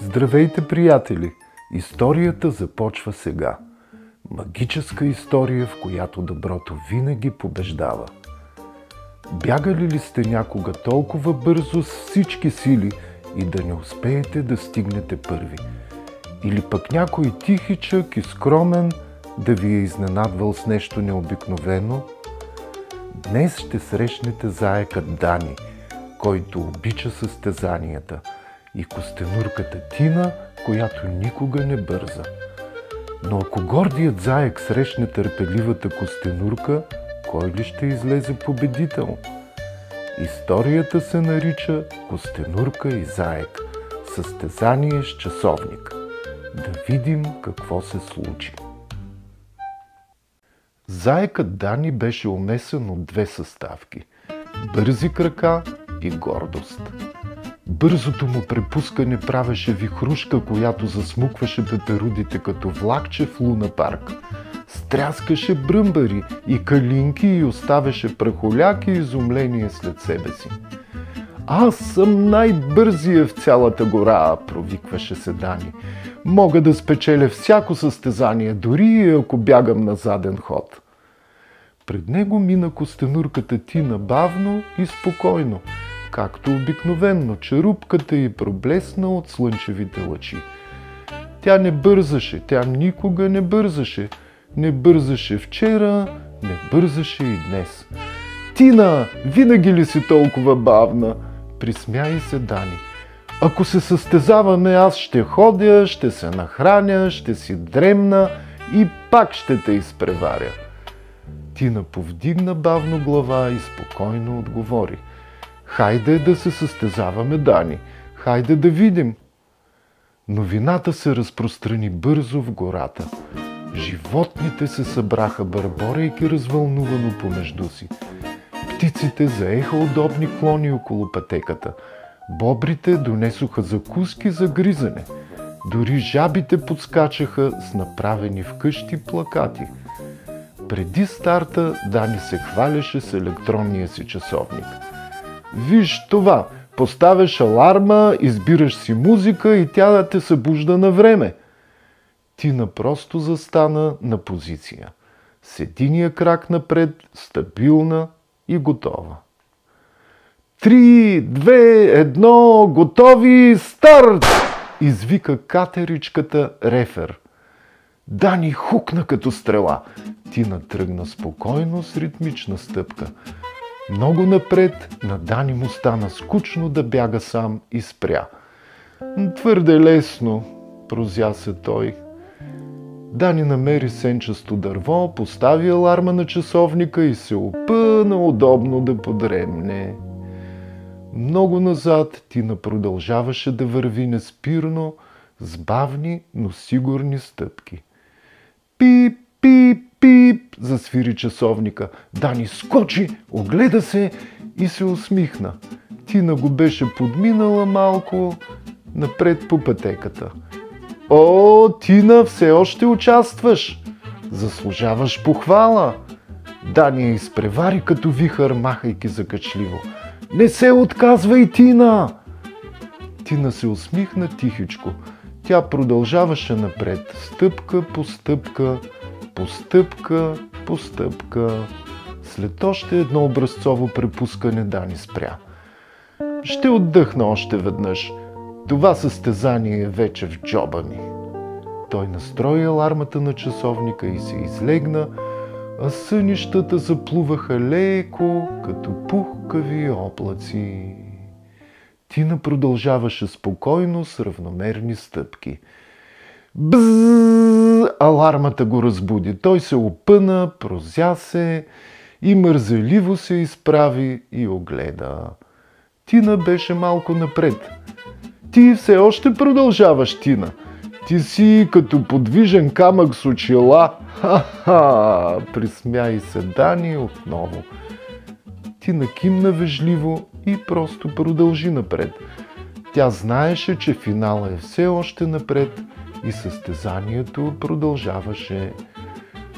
Здравейте, приятели! Историята започва сега. Магическа история, в която доброто винаги побеждава. Бягали ли сте някога толкова бързо с всички сили и да не успеете да стигнете първи? Или пък някой тихичък и скромен да ви е изненадвал с нещо необикновено? Днес ще срещнете заекът Дани, който обича състезанията, и костенурката Тина, която никога не бърза. Но ако гордият заек срещне търпеливата костенурка, кой ли ще излезе победител? Историята се нарича Костенурка и заек. Състезание с часовник. Да видим какво се случи. Заекът Дани беше умесен от две съставки – бързи крака и гордост. Бързото му препускане правеше вихрушка, която засмукваше пеперудите като влакче в Луна парк. Стряскаше бръмбари и калинки и оставяше прахоляки и изумление след себе си. Аз съм най-бързия в цялата гора, провикваше се Дани. Мога да спечеля всяко състезание, дори и ако бягам на заден ход. Пред него мина костенурката Тина бавно и спокойно, както обикновенно, черупката й проблесна от слънчевите лъчи. Тя не бързаше, тя никога не бързаше. Не бързаше вчера, не бързаше и днес. Тина, винаги ли си толкова бавна? Присмя се Дани. Ако се състезаваме, аз ще ходя, ще се нахраня, ще си дремна и пак ще те изпреваря. Тина повдигна бавно глава и спокойно отговори. Хайде да се състезаваме, Дани. Хайде да видим. Новината се разпространи бързо в гората. Животните се събраха, бърборейки развълнувано помежду си. Птиците заеха удобни клони около пътеката. Бобрите донесоха закуски за гризане. Дори жабите подскачаха с направени вкъщи плакати. Преди старта Дани се хвалеше с електронния си часовник. Виж това, поставяш аларма, избираш си музика и тя да те събужда на време. Тина просто застана на позиция. С единия крак напред, стабилна и готова. 3, 2, 1, готови, старт! Извика катеричката Рефер. Дани хукна като стрела. Тина тръгна спокойно с ритмична стъпка. Много напред на Дани му стана скучно да бяга сам и спря. Твърде лесно, прозя се той. Дани намери сенчесто дърво, постави аларма на часовника и се опъна удобно да подремне. Много назад Тина продължаваше да върви неспирно, с бавни, но сигурни стъпки. Пип, пип, пип, засвири часовника. Дани скочи, огледа се и се усмихна. Тина го беше подминала малко напред по пътеката. О, Тина, все още участваш! Заслужаваш похвала! Дани я изпревари като вихър, махайки закачливо. Не се отказвай, Тина! Тина се усмихна тихичко. Тя продължаваше напред, стъпка по стъпка, по стъпка по стъпка. След още едно образцово препускане Дани спря. Ще отдъхна още веднъж. Това състезание е вече в джоба ми. Той настрои алармата на часовника и се излегна, а сънищата заплуваха леко, като пухкави облаци. Тина продължаваше спокойно с равномерни стъпки. Бзззз! Алармата го разбуди. Той се опъна, прозя се и мързеливо се изправи и огледа. Тина беше малко напред. Ти все още продължаваш, Тина. Ти си като подвижен камък с очила. Ха-ха! Присмя се Дани отново. Тина кимна вежливо и просто продължи напред. Тя знаеше, че финала е все още напред и състезанието продължаваше.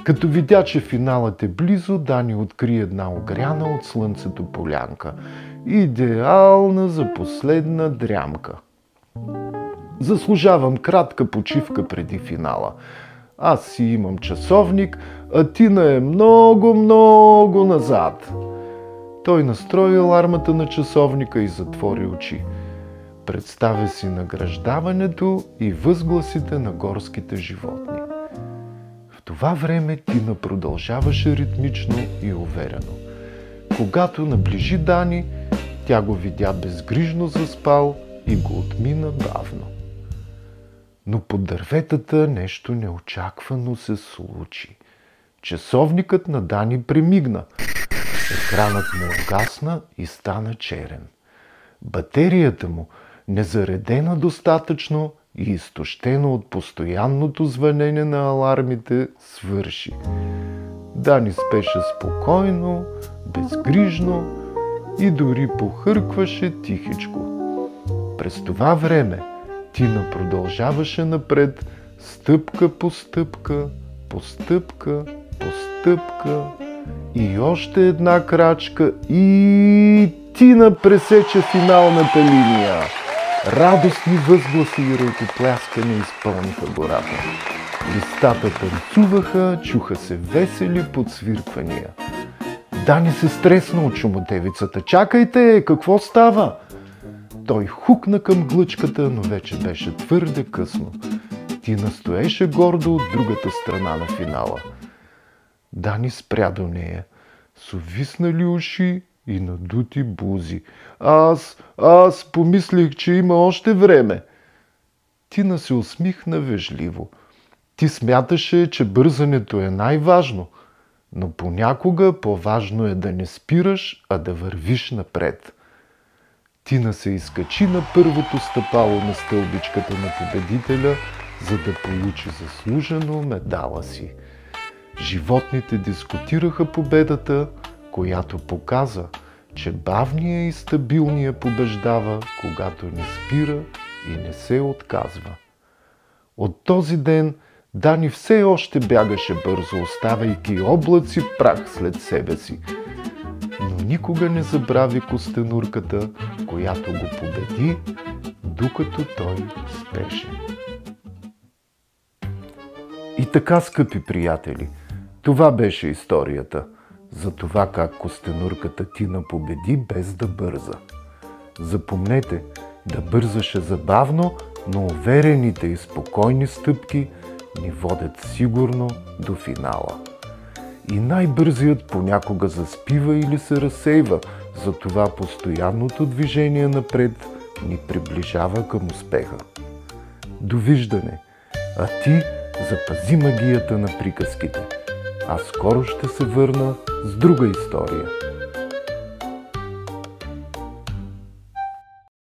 Като видя, че финалът е близо, Дани откри една огряна от слънцето полянка. Идеална за последна дрямка. Заслужавам кратка почивка преди финала. Аз си имам часовник, а Тина е много назад. Той настрои алармата на часовника и затвори очи. Представя си награждаването и възгласите на горските животни. В това време Тина продължаваше ритмично и уверено. Когато наближи Дани, тя го видя безгрижно заспал и го отмина бавно. Но под дърветата нещо неочаквано се случи. Часовникът на Дани премигна. Екранът му угасна и стана черен. Батерията му, незаредена достатъчно и изтощена от постоянното звънене на алармите, свърши. Дани спеше спокойно, безгрижно и дори похъркваше тихичко. През това време Тина продължаваше напред, стъпка по стъпка, по стъпка, по стъпка и още една крачка и Тина пресече финалната линия. Радостни възгласи и ръкопляскане изпълниха гората. Листата танцуваха, чуха се весели подсвирквания. Дани се стресна от шумотевицата. Чакайте, какво става? Той хукна към глъчката, но вече беше твърде късно. Тина стоеше гордо от другата страна на финала. Дани спря до нея, с увиснали уши и надути бузи. Аз помислих, че има още време. Тина се усмихна вежливо. Ти смяташе, че бързането е най-важно, но понякога по-важно е да не спираш, а да вървиш напред. Тина се изкачи на първото стъпало на стълбичката на победителя, за да получи заслужено медала си. Животните дискутираха победата, която показа, че бавния и стабилния побеждава, когато не спира и не се отказва. От този ден Дани все още бягаше бързо, оставяйки облаци прах след себе си. Но никога не забрави костенурката, която го победи, докато той спеше. И така, скъпи приятели, това беше историята за това как костенурката Тина победи без да бърза. Запомнете, да бързаше забавно, но уверените и спокойни стъпки ни водят сигурно до финала. И най-бързият понякога заспива или се разсейва, затова постоянното движение напред ни приближава към успеха. Довиждане! А ти запази магията на приказките. Аз скоро ще се върна с друга история.